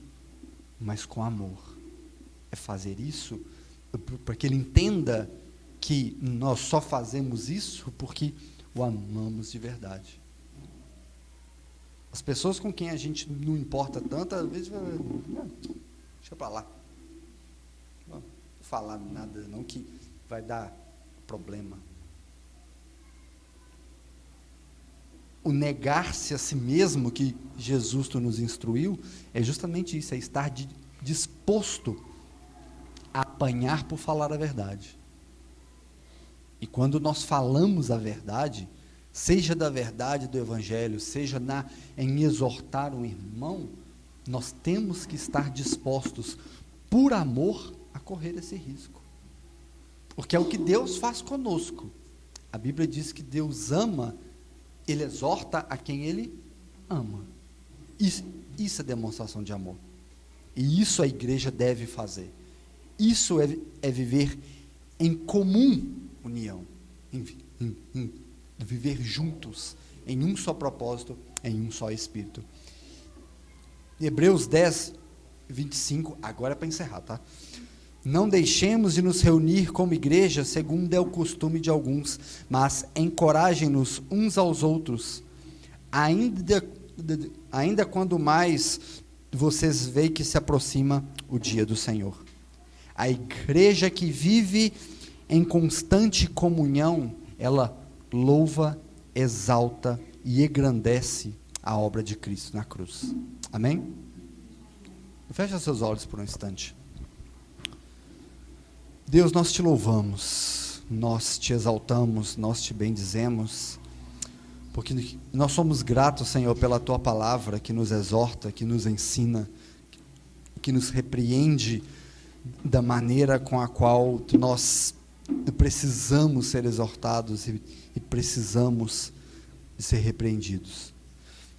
mas com amor. É fazer isso para que ele entenda que nós só fazemos isso porque o amamos de verdade. As pessoas com quem a gente não importa tanto, às vezes, deixa para lá. Não vou falar nada não que vai dar problema. O negar-se a si mesmo que Jesus nos instruiu é justamente isso, é estar disposto a apanhar por falar a verdade. E quando nós falamos a verdade, seja da verdade do Evangelho, seja em exortar um irmão, nós temos que estar dispostos, por amor, a correr esse risco. Porque é o que Deus faz conosco. A Bíblia diz que Deus ama, Ele exorta a quem Ele ama. Isso é demonstração de amor. E isso a igreja deve fazer. Isso é viver em comum união, em viver juntos, em um só propósito, em um só Espírito. Hebreus 10, 25, agora é para encerrar, tá? Não deixemos de nos reunir como igreja, segundo é o costume de alguns, mas encorajem-nos uns aos outros, ainda quando mais vocês veem que se aproxima o dia do Senhor. A igreja que vive em constante comunhão, ela louva, exalta e engrandece a obra de Cristo na cruz. Amém? Fecha seus olhos por um instante. Deus, nós te louvamos, nós te exaltamos, nós te bendizemos, porque nós somos gratos, Senhor, pela tua palavra que nos exorta, que nos ensina, que nos repreende da maneira com a qual nós precisamos ser exortados e precisamos ser repreendidos.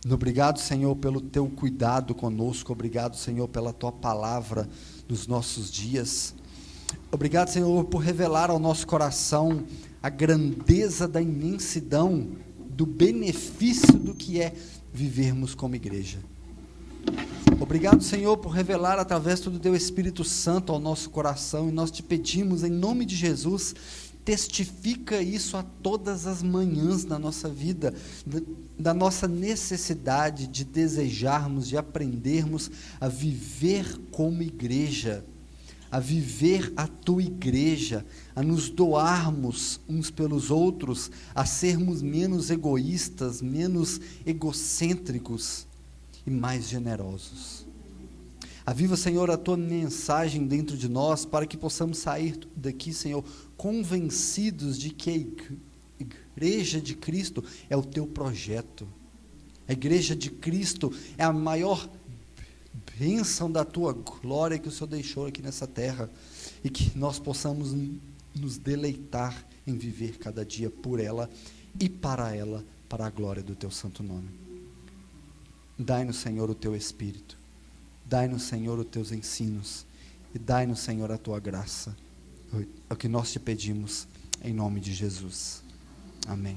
Obrigado, Senhor, pelo teu cuidado conosco. Obrigado, Senhor, pela tua palavra nos nossos dias. Obrigado, Senhor, por revelar ao nosso coração a grandeza da imensidão do benefício do que é vivermos como igreja. Obrigado, Senhor, por revelar através do teu Espírito Santo ao nosso coração, e nós te pedimos, em nome de Jesus, testifica isso a todas as manhãs da nossa vida, da nossa necessidade de desejarmos, de aprendermos a viver como igreja, a viver a tua igreja, a nos doarmos uns pelos outros, a sermos menos egoístas, menos egocêntricos e mais generosos. Aviva, Senhor, a tua mensagem dentro de nós, para que possamos sair daqui, Senhor, convencidos de que a igreja de Cristo é o teu projeto. A igreja de Cristo é a maior bênção da tua glória que o Senhor deixou aqui nessa terra, e que nós possamos nos deleitar em viver cada dia por ela e para ela, para a glória do teu santo nome. Dai-nos, Senhor, o teu Espírito, dai-nos, Senhor, os teus ensinos, e dai-nos, Senhor, a tua graça. É o que nós te pedimos, em nome de Jesus. Amém.